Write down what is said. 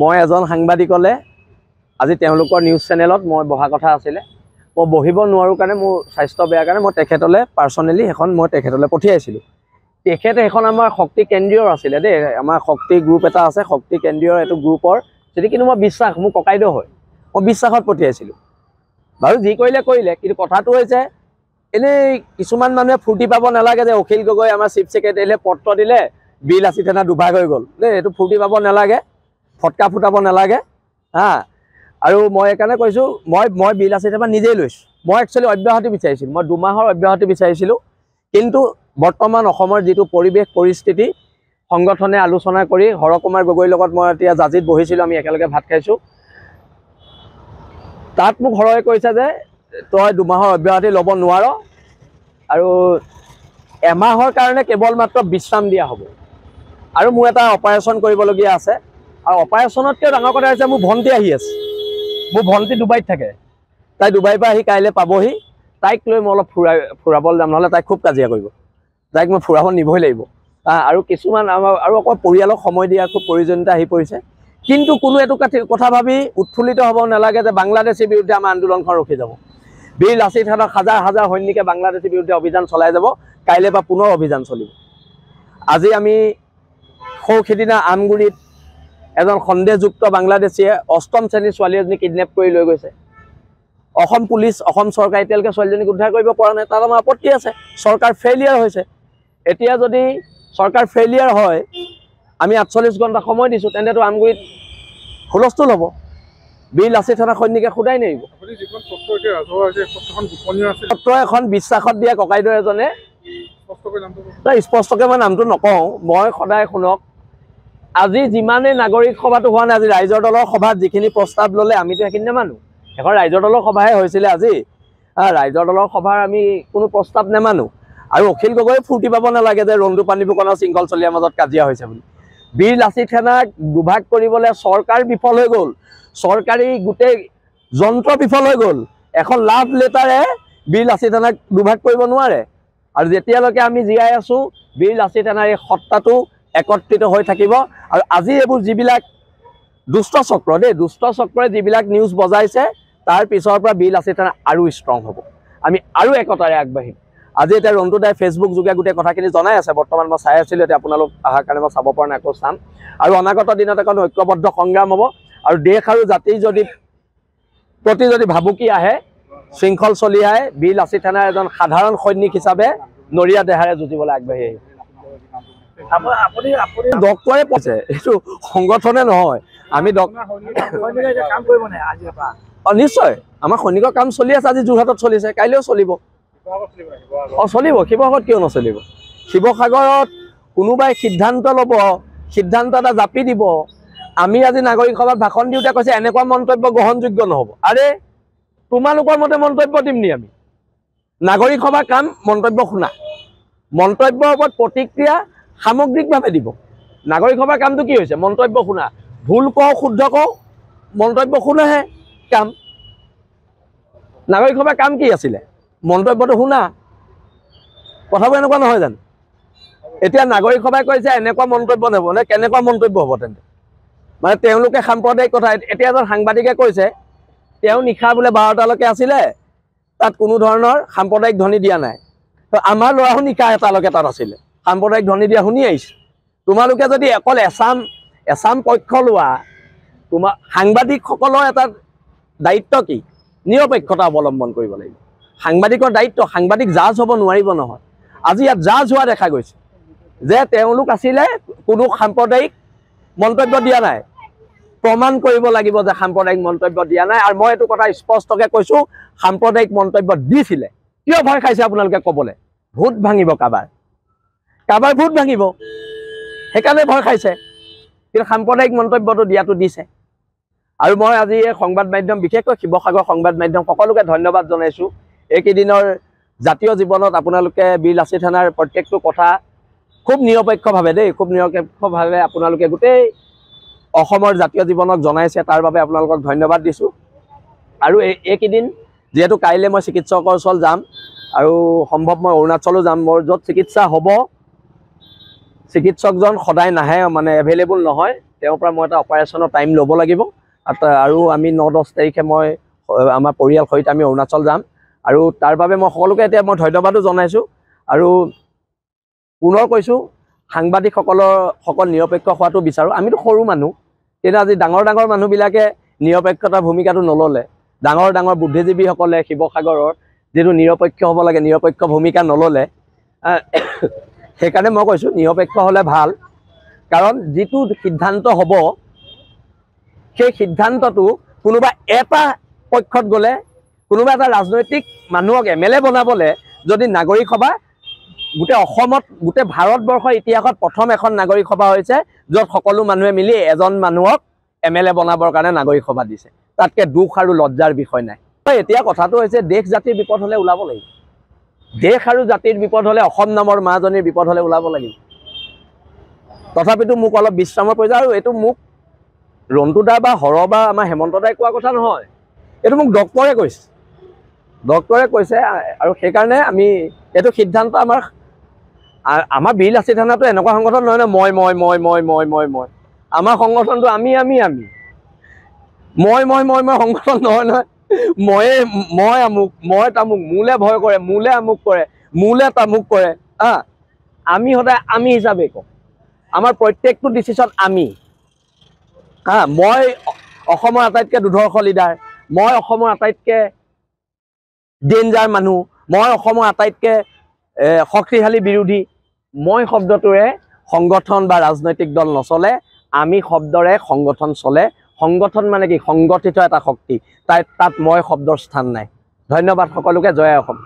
মই এজন সাংবাদিকলে আজি তেওঁলোকৰ নিউজ চেনেলত মই বহা কথা আছিলে মই বহিব নোৱাৰো কাৰণে মোৰ স্বাস্থ্য বেয়া কাৰণে মই তেখেতলে পাৰ্সনেলি এখন মই তেখেতলে পঠিয়াইছিলো তেখেতে এখন আমাৰ শক্তি কেন্দ্ৰীয় আছিলে দেই আমাৰ শক্তি গ্ৰুপ এটা আছে শক্তি কেন্দ্ৰীয় এটো গ্ৰুপৰ যদি কিন্তু মই বিশ্বাস মোৰ ককাইদেউ হয় মই বিশ্বাসত পঠিয়াইছিলো বাৰু যি কৰিলে কিন্তু কথাটো হৈছে এনে কিছুমান মানুহে ফুৰ্তি পাব নালাগে যে অখিল গগৈ আমাৰ চিফ সেক্ৰেটাৰীলে পত্ৰ দিলে বিলাসী থানা দুভাগ হৈ গ'ল দেই এটো ফুৰ্তি পাব নালাগে ফটকা ফুটাব নালাগে হা আৰু মই একাৰণে কৈছো মই বিলাসী থানা নিজেই লৈছো মই একচুয়ালি অব্যাহতি বিচাৰিছিলো মই 2 মাহৰ অব্যাহতি বিচাৰিছিলো কিন্তু বৰ্তমান অসমৰ যেটো পৰিবেশ পৰিস্থিতি সংগঠনে আলোচনা কৰি হৰকুমাৰ গগৈৰ লগত মই এতিয়া জাজিত বহিছিলো আমি একেলগে ভাত খাইছো তাত মোক হৰয়ে কৈছে যে তই 2 মাহৰ অব্যাহতি ল'ব নোৱাৰ আৰু এমাহৰ কাৰণে কেৱল মাত্ৰ বিশ্ৰাম দিয়া হ'ব আৰু মোৰ এটা অপাৰেচন কৰিবলগীয়া আছে আৰু অপাৰেচনতকৈ ডাঙৰ কথা হৈছে মোৰ ভন্টি আহি আছে মোৰ ভন্টি ডুবাইত থাকে তাই ডুবাইৰ পৰা আহি কাইলে পাবহি তাইক লৈ মই অলপ ফুৰাবল যাম নহলে তাই খুব কাজিয়া কৰিব তাইক মই ফুৰাব নিবই লাগিব আৰু কিছুমান আৰু অকল পৰিয়ালক সময় দিয়া খুব প্ৰয়োজনীয়তা আহি পৰিছে কিন্তু কোনো এটো কথা ভাবি উৎফুল্লিত হ'ব নালাগে যে বাংলাদেশৰ বিৰুদ্ধে আমাৰ আন্দোলনখন ৰখি যাব বীৰ লাচিত থানক হাজাৰ হাজাৰ সৈনিকে বাংলাদেশৰ বিৰুদ্ধে অভিযান চলাই যাব কাইলে বা পুনৰ অভিযান চলিব আজি আমি খৌখিদিনা আমগুৰিত এজন সন্দেহযুক্ত বাংলাদেশীয়ে অষ্টম শ্ৰেণীৰ ছোৱালী এজনী কিডনেপ কৰি লৈ গৈছে অসম পুলিচ অসম চৰকাৰ এতিয়ালৈকে ছোৱালীজনীক উদ্ধাৰ কৰিব পৰা নাই তাৰ আমাৰ আপত্তি আছে চৰকাৰ ফেইলিয়াৰ হৈছে এতিয়া যদি চৰকাৰ ফেইলিয়াৰ হয় আমি 48 ঘণ্টা সময় দিছো তেন্তেটো আমগুৰিত হুলস্থুল হ'ব বীৰ লাচিত থানা সৈনিকে খুদাই নেৰিব আপুনি যিখন পত্ৰ এতিয়া ৰাজহুৱা হৈছে পত্ৰখন গোপনীয় আছে পত্ৰ এখন বিশ্বাসত দিয়া ককাইদেউ এজনে স্পষ্টকৈ নামটো স্পষ্টকৈ মই নামটো নকওঁ মই সদায় শুনক আজি যিমানে নাগৰিক সভাটো হোৱা নাই আজি ৰাইজৰ দলৰ সভাত যিখিনি প্ৰস্তাৱ ল'লে আমিতো সেইখিনি নেমানো এখন ৰাইজৰ দলৰ সভাহে হৈছিলে আজি ৰাইজৰ দলৰ সভাৰ আমি কোনো প্ৰস্তাৱ নেমানো আৰু অখিল গগৈ ফুৰ্তি পাব নালাগে যে ৰন্দু পানী ফুকনৰ শৃংখল চলিয়াৰ মাজত কাজিয়া হৈছে বুলি বীৰ লাচিত থানাক দুভাগ কৰিবলৈ চৰকাৰ বিফল হৈ গ'ল চৰকাৰী গোটেই যন্ত্ৰ বিফল হৈ গ'ল এখন লাভ লেটাৰে বীৰ লাচিত থানাক দুভাগ কৰিব নোৱাৰে আৰু যেতিয়ালৈকে আমি জীয়াই আছো বীৰ লাচিত থানাৰ এই সত্তাটো একত্ৰিত হৈ থাকিব আৰু আজি এইবোৰ যিবিলাক দুষ্ট চক্ৰৰে যিবিলাক নিউজ বজাইছে তাৰ পিছৰ পৰা বীৰ লাচিত থানা আৰু ষ্ট্ৰং হ'ব আমি আৰু একতাৰে আগবাঢ়িম আজি এটা ৰন্দুদাই ফেচবুক যোগে গোটেই কথাখিনি জনাই আছে বৰ্তমান মই চাই আছিলো এতিয়া আপোনালোক আহাৰ কাৰণে মই চাব পৰা নাই আকৌ চাম আৰু অনাগত দিনত এখন ঐক্যবদ্ধ সংগ্ৰাম হ'ব আৰু দেশ আৰু জাতি প্ৰতি যদি ভাবুকি আহে শৃংখল চলিয়াই বীৰ লাচিত থানাৰ এজন সাধাৰণ সৈনিক হিচাপে নৰিয়া দেহাৰে যুঁজিবলৈ আগবাঢ়ি আহিব আপুনি ডক্টৰে কৈছে এইটো সংগঠনে নহয় আমি কাম কৰিব নাই আজিৰ পৰা নিশ্চয় আমাৰ সৈনিকৰ কাম চলি আছে আজি যোৰহাটত চলিছে কাইলৈও চলিব চলিব শিৱসাগৰত কিয় নচলিব শিৱসাগৰত কোনোবাই সিদ্ধান্ত ল'ব সিদ্ধান্ত এটা জাপি দিব আমি আজি নাগৰিক সভাত ভাষণ দিওঁতে কৈছে এনেকুৱা মন্তব্য গ্ৰহণযোগ্য নহ'ব আৰে তোমালোকৰ মতে মন্তব্য দিম নি আমি নাগৰিক সভাৰ কাম মন্তব্য শুনা মন্তব্যৰ ওপৰত প্ৰতিক্ৰিয়া সামগ্ৰিকভাৱে দিব নাগৰিক সভাৰ কামটো কি হৈছে মন্তব্য শুনা ভুল কওঁ শুদ্ধ কওঁ মন্তব্য শুনাহে কাম নাগৰিক সভাৰ কাম কি আছিলে মন্তব্যটো শুনা কথাবোৰ এনেকুৱা নহয় জানো এতিয়া নাগৰিক সভাই কৈছে এনেকুৱা মন্তব্য নহ'ব নে কেনেকুৱা মন্তব্য হ'ব তেন্তে মানে তেওঁলোকে সাম্প্ৰদায়িক কথা এতিয়া এজন সাংবাদিকে কৈছে তেওঁ নিশা বোলে 12টালৈকে আছিলে তাত কোনো ধৰণৰ সাম্প্ৰদায়িক ধ্বনি দিয়া নাই আমাৰ ল'ৰাও নিশা এটালৈকে তাত আছিলে সাম্প্ৰদায়িক ধ্বনি দিয়া শুনি আহিছে তোমালোকে যদি অকল এছাম পক্ষ লোৱা তোমাৰ সাংবাদিকসকলৰ এটা দায়িত্ব কি নিৰপেক্ষতা অৱলম্বন কৰিব লাগিব সাংবাদিকৰ দায়িত্ব সাংবাদিক জাজ হ'ব নোৱাৰিব নহয় আজি ইয়াত জাজ হোৱা দেখা গৈছে যে তেওঁলোক আছিলে কোনো সাম্প্ৰদায়িক মন্তব্য দিয়া নাই প্ৰমাণ কৰিব লাগিব যে সাম্প্ৰদায়িক মন্তব্য দিয়া নাই আৰু মই এইটো কথা স্পষ্টকৈ কৈছো সাম্প্ৰদায়িক মন্তব্য দিছিলে কিয় ভয় খাইছে আপোনালোকে ক'বলৈ ভোট ভাঙিব কাবাৰ ভোট ভাঙিব সেইকাৰণে ভয় খাইছে কিন্তু সাম্প্ৰদায়িক মন্তব্যটো দিয়াটো দিছে আৰু মই আজি এই সংবাদ মাধ্যম বিশেষকৈ শিৱসাগৰ সংবাদ মাধ্যম সকলোকে ধন্যবাদ জনাইছো এইকেইদিনৰ জাতীয় জীৱনত আপোনালোকে বীৰ লাচিত থানাৰ প্ৰত্যেকটো কথা খুব নিৰপেক্ষভাৱে আপোনালোকে গোটেই অসমৰ জাতীয় জীৱনক জনাইছে তাৰ বাবে আপোনালোকক ধন্যবাদ দিছো আৰু এইকেইদিন যেহেতু কাইলৈ মই চিকিৎসকৰ ওচৰত যাম আৰু সম্ভৱ মই অৰুণাচলো যাম মোৰ য'ত চিকিৎসা হ'ব চিকিৎসকজন সদায় নাহে মানে এভেইলেবল নহয় তেওঁৰ পৰা মই এটা অপাৰেশ্যনৰ টাইম ল'ব লাগিব আৰু আমি 9-10 তাৰিখে মই আমাৰ পৰিয়াল সহিত আমি অৰুণাচল যাম আৰু তাৰ বাবে মই সকলোকে এতিয়া মই ধন্যবাদো জনাইছোঁ আৰু পুনৰ কৈছোঁ সাংবাদিকসকল নিৰপেক্ষ হোৱাটো বিচাৰোঁ। আমিতো সৰু মানুহ, কিন্তু আজি ডাঙৰ মানুহবিলাকে নিৰপেক্ষতাৰ ভূমিকাটো নল'লে, ডাঙৰ বুদ্ধিজীৱীসকলে শিৱসাগৰৰ যিটো নিৰপেক্ষ হ'ব লাগে নিৰপেক্ষ ভূমিকা নল'লে। সেইকাৰণে মই কৈছোঁ নিৰপেক্ষ হ'লে ভাল, কাৰণ যিটো সিদ্ধান্ত হ'ব সেই সিদ্ধান্তটো কোনোবা এটা পক্ষত গ'লে, কোনোবা এটা ৰাজনৈতিক মানুহক MLA বনাবলৈ যদি নাগৰিক সভা গোটেই অসমত গোটেই ভাৰতবৰ্ষৰ ইতিহাসত প্ৰথম এখন নাগৰিক সভা হৈছে য'ত সকলো মানুহে মিলি এজন মানুহক MLA বনাবৰ কাৰণে নাগৰিক সভা দিছে। তাতকৈ দুখ আৰু লজ্জাৰ বিষয় নাই। এতিয়া কথাটো হৈছে দেশ জাতিৰ বিপদ হ'লে ওলাব লাগিব, দেশ আৰু জাতিৰ বিপদ হ'লে, অসম নামৰ মাজনীৰ বিপদ হ'লে ওলাব লাগিব। তথাপিতো মোক অলপ বিশ্ৰামৰ প্ৰয়োজন, আৰু এইটো মোক ৰন্টু দা বা হৰ বা আমাৰ হেমন্ত দাই কোৱা কথা নহয়, এইটো মোক ডক্টৰে কৈছে আৰু সেইকাৰণে আমি এইটো সিদ্ধান্ত আমাৰ বীৰ লাচিত থানাটো এনেকুৱা সংগঠন নহয় ন মই আমাৰ সংগঠনটো আমি সংগঠন নহয় মই আমুক, মই তামুক, মোলে ভয় কৰে, মোলে আমুক কৰে, মোলে তামুক কৰে। আমি সদায় আমি হিচাপে কওঁ, আমাৰ প্ৰত্যেকটো ডিচিশ্যন আমি। মই অসমৰ আটাইতকৈ দুৰ্ধৰ্ষ লিডাৰ, মই অসমৰ আটাইতকৈ ডেঞ্জাৰ মানুহ, মই অসমৰ আটাইতকৈ শক্তিশালী বিৰোধী। মই শব্দটোৰে সংগঠন বা ৰাজনৈতিক দল নচলে, আমি শব্দৰে সংগঠন চলে। সংগঠন মানে কি? সংগঠিত এটা শক্তি, তাত মই শব্দৰ স্থান নাই। ধন্যবাদ সকলোকে। জয় অসম।